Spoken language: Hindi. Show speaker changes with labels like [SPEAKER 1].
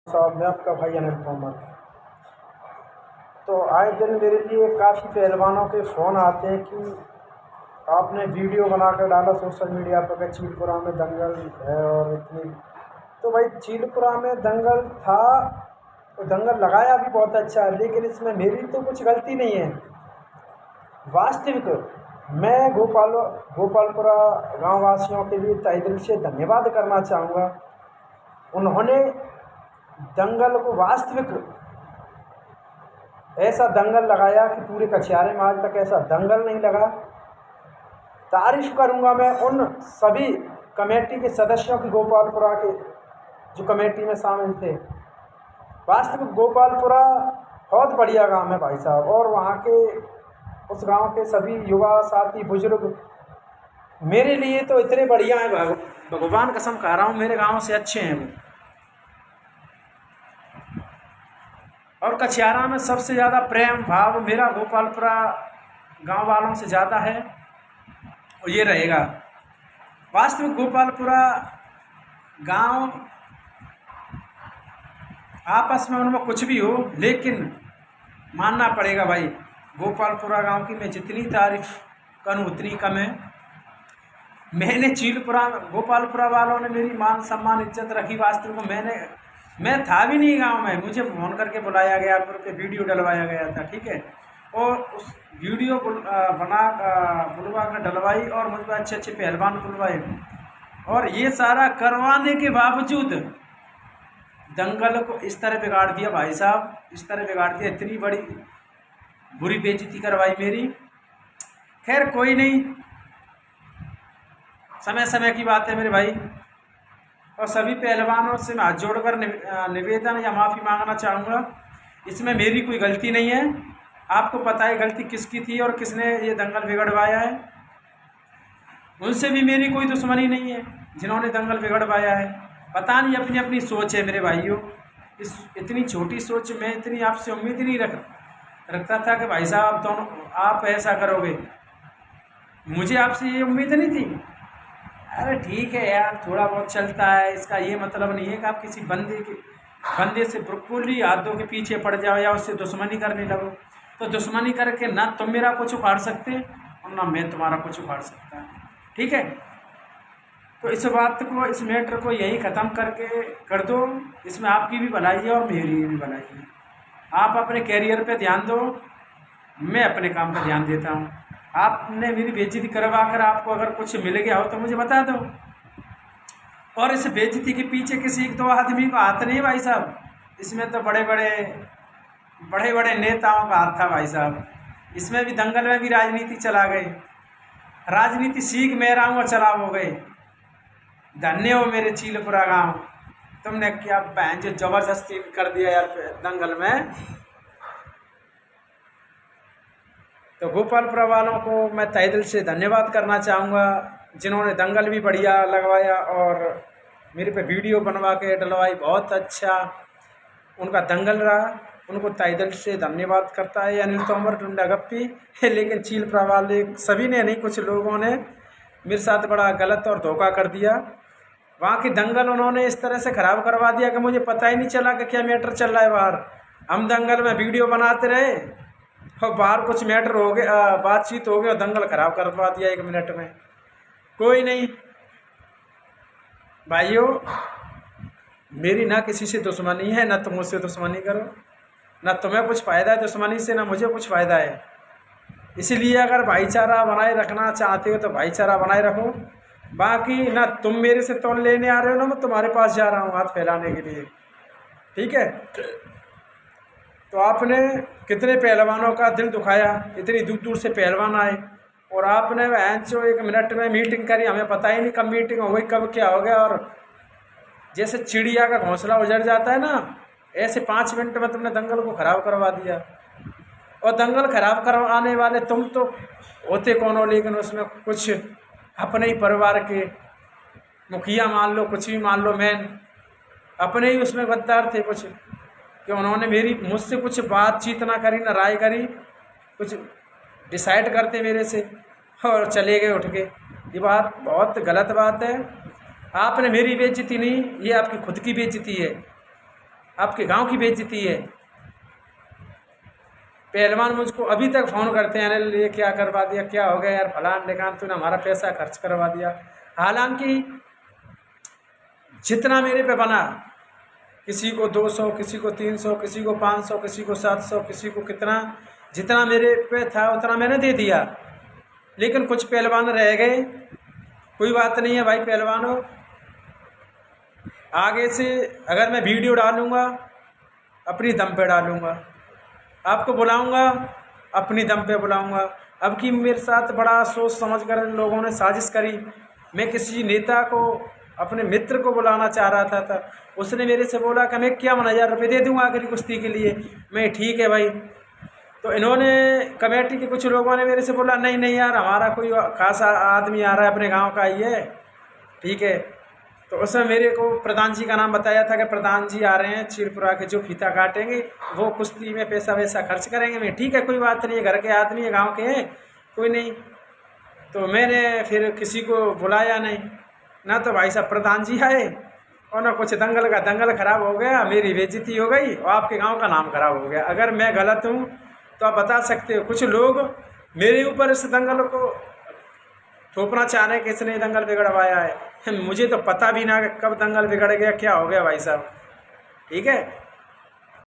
[SPEAKER 1] साहब, मैं आपका भाई अनिल तोमर। तो आए दिन मेरे लिए काफ़ी पहलवानों के फ़ोन आते हैं कि आपने वीडियो बनाकर डाला सोशल मीडिया पर कि चीलपुरा में दंगल है और इतनी। तो भाई चीलपुरा में दंगल था, तो दंगल लगाया भी बहुत अच्छा है, लेकिन इसमें मेरी तो कुछ गलती नहीं है। वास्तविक मैं गोपालपुरा गाँव वासियों के लिए तहे दिल से धन्यवाद करना चाहूँगा। उन्होंने दंगल को वास्तविक ऐसा दंगल लगाया कि पूरे कछियारे में आज तक ऐसा दंगल नहीं लगा। तारीफ़ करूंगा मैं उन सभी कमेटी के सदस्यों की, गोपालपुरा के जो कमेटी में शामिल थे। वास्तविक गोपालपुरा बहुत बढ़िया गांव है भाई साहब, और वहाँ के उस गांव के सभी युवा साथी बुजुर्ग मेरे लिए तो इतने बढ़िया हैं, भगवान कसम कह रहा हूँ, मेरे गाँव से अच्छे हैं वो। और कछियारा में सबसे ज़्यादा प्रेम भाव मेरा गोपालपुरा गांव वालों से ज़्यादा है, और ये रहेगा। वास्तविक गोपालपुरा गांव आपस में उनमें कुछ भी हो, लेकिन मानना पड़ेगा भाई, गोपालपुरा गांव की मैं जितनी तारीफ़ करूं उतनी कम है। मैंने गोपालपुरा वालों ने मेरी मान सम्मान इज्जत रखी। वास्तविक मैं था भी नहीं गांव में, मुझे फ़ोन करके बुलाया गया, फिर पे वीडियो डलवाया गया था, ठीक है। और उस वीडियो बुलवा कर डलवाई, और मुझ पर अच्छे अच्छे पहलवान बुलवाए, और ये सारा करवाने के बावजूद दंगल को इस तरह बिगाड़ दिया भाई साहब, इस तरह बिगाड़ दिया, इतनी बड़ी बुरी बेइज्जती करवाई मेरी। खैर कोई नहीं, समय समय की बात है मेरे भाई। और सभी पहलवानों से मैं हाथ जोड़कर निवेदन या माफ़ी मांगना चाहूँगा। इसमें मेरी कोई गलती नहीं है, आपको पता है गलती किसकी थी और किसने ये दंगल बिगड़वाया है। उनसे भी मेरी कोई दुश्मनी नहीं है जिन्होंने दंगल बिगड़वाया है। पता नहीं, अपनी अपनी सोच है मेरे भाइयों। इस इतनी छोटी सोच मैं इतनी आपसे उम्मीद नहीं रखता था कि भाई साहब दोनों आप ऐसा करोगे, मुझे आपसे ये उम्मीद नहीं थी। अरे ठीक है यार, थोड़ा बहुत चलता है, इसका ये मतलब नहीं है कि आप किसी बंदे से बिल्कुल ही हाथों के पीछे पड़ जाओ या उससे दुश्मनी करने लगो। तो दुश्मनी करके ना तुम मेरा कुछ उखाड़ सकते और ना मैं तुम्हारा कुछ उखाड़ सकता, ठीक है। तो इस बात को, इस मैटर को यही ख़त्म करके कर दो। इसमें आपकी भी भलाई है और मेरी भी भलाई है। आप अपने कैरियर पे ध्यान दो, मैं अपने काम पर ध्यान देता हूँ। आपने मेरी बेइज्जती करवा कर आपको अगर कुछ मिल गया हो तो मुझे बता दो। और इस बेइज्जती के पीछे किसी एक दो आदमी का हाथ नहीं भाई साहब, इसमें तो बड़े बड़े नेताओं का हाथ था भाई साहब। इसमें भी दंगल में भी राजनीति चला गई, राजनीति सीख मैं रहा हूँ और चला हो गए। धन्य हो मेरे चीलपुरा गाँव, तुमने क्या बहन जो जबरदस्ती कर दिया यार दंगल में। तो गोपालपुरा वालों को मैं तहे दिल से धन्यवाद करना चाहूँगा, जिन्होंने दंगल भी बढ़िया लगवाया और मेरे पे वीडियो बनवा के डलवाई, बहुत अच्छा उनका दंगल रहा। उनको तहे दिल से धन्यवाद करता है अनिल तोमर टुंडा गप्पी। लेकिन चीलपुरा वाले सभी ने नहीं, कुछ लोगों ने मेरे साथ बड़ा गलत और धोखा कर दिया। वहाँ की दंगल उन्होंने इस तरह से ख़राब करवा दिया कि मुझे पता ही नहीं चला कि क्या मैटर चल रहा है बाहर। हम दंगल में वीडियो बनाते रहे और बाहर कुछ मैटर हो गया, बातचीत हो गई और दंगल ख़राब करवा दिया 1 मिनट में। कोई नहीं भाइयों, मेरी ना किसी से दुश्मनी है, ना तुम मुझसे दुश्मनी करो, ना तुम्हें कुछ फ़ायदा है दुश्मनी से, ना मुझे कुछ फ़ायदा है। इसलिए अगर भाईचारा बनाए रखना चाहते हो तो भाईचारा बनाए रखो। बाकी ना तुम मेरे से तोल लेने आ रहे हो, ना मैं तुम्हारे पास जा रहा हूँ हाथ फैलाने के लिए, ठीक है। तो आपने कितने पहलवानों का दिल दुखाया, इतनी दूर दूर से पहलवान आए, और आपने जो 1 मिनट में मीटिंग करी, हमें पता ही नहीं कब मीटिंग हो गई, कब क्या हो गया। और जैसे चिड़िया का घोंसला उजड़ जाता है ना, ऐसे 5 मिनट में तुमने दंगल को ख़राब करवा दिया। और दंगल ख़राब करवाने वाले तुम तो होते कौन हो, लेकिन उसमें कुछ अपने ही परिवार के मुखिया मान लो, कुछ भी मान लो, मैन अपने ही उसमें गद्दार थे कुछ, कि उन्होंने मुझसे कुछ बातचीत ना करी, ना राय करी, कुछ डिसाइड करते मेरे से और चले गए उठ के। ये बात बहुत गलत बात है। आपने मेरी बेइज्जती नहीं, ये आपकी खुद की बेइज्जती है। आपके गांव की बेइज्जती है। पहलवान मुझको अभी तक फ़ोन करते हैं, अरे ये क्या करवा दिया, क्या हो गया यार, फलान ढिकान तूने हमारा पैसा खर्च करवा दिया। हालांकि जितना मेरे पे बना, किसी को 200, किसी को 300, किसी को 500, किसी को 700, किसी को कितना, जितना मेरे पे था उतना मैंने दे दिया। लेकिन कुछ पहलवान रह गए। कोई बात नहीं है भाई पहलवानों, आगे से अगर मैं वीडियो डालूँगा अपनी दम पे डालूँगा, आपको बुलाऊँगा अपनी दम पे बुलाऊँगा। अब कि मेरे साथ बड़ा सोच समझ कर लोगों ने साजिश करी। मैं किसी नेता को, अपने मित्र को बुलाना चाह रहा था, उसने मेरे से बोला कि मैं 51,000 रुपये दे दूँगा आखिरी कुश्ती के लिए। मैं ठीक है भाई। तो इन्होंने, कमेटी के कुछ लोगों ने मेरे से बोला नहीं नहीं यार, हमारा कोई खासा आदमी आ रहा है, अपने गांव का ही है, ठीक है। तो उसमें मेरे को प्रधान जी का नाम बताया था कि प्रधान जी आ रहे हैं चीरपुरा के, जो फीता काटेंगे वो कुश्ती में पैसा वैसा खर्च करेंगे। मैं ठीक है, कोई बात नहीं है, घर के आदमी है, गाँव के हैं, कोई नहीं। तो मैंने फिर किसी को बुलाया नहीं, ना तो भाई साहब प्रधान जी आए और ना कुछ। दंगल का दंगल खराब हो गया, मेरी बेइज्जती हो गई और आपके गांव का नाम खराब हो गया। अगर मैं गलत हूं तो आप बता सकते हो। कुछ लोग मेरे ऊपर इस दंगल को थोपना चाह रहे हैं कि इसने दंगल बिगड़वाया है। मुझे तो पता भी ना कि कब दंगल बिगड़ गया, क्या हो गया भाई साहब, ठीक है।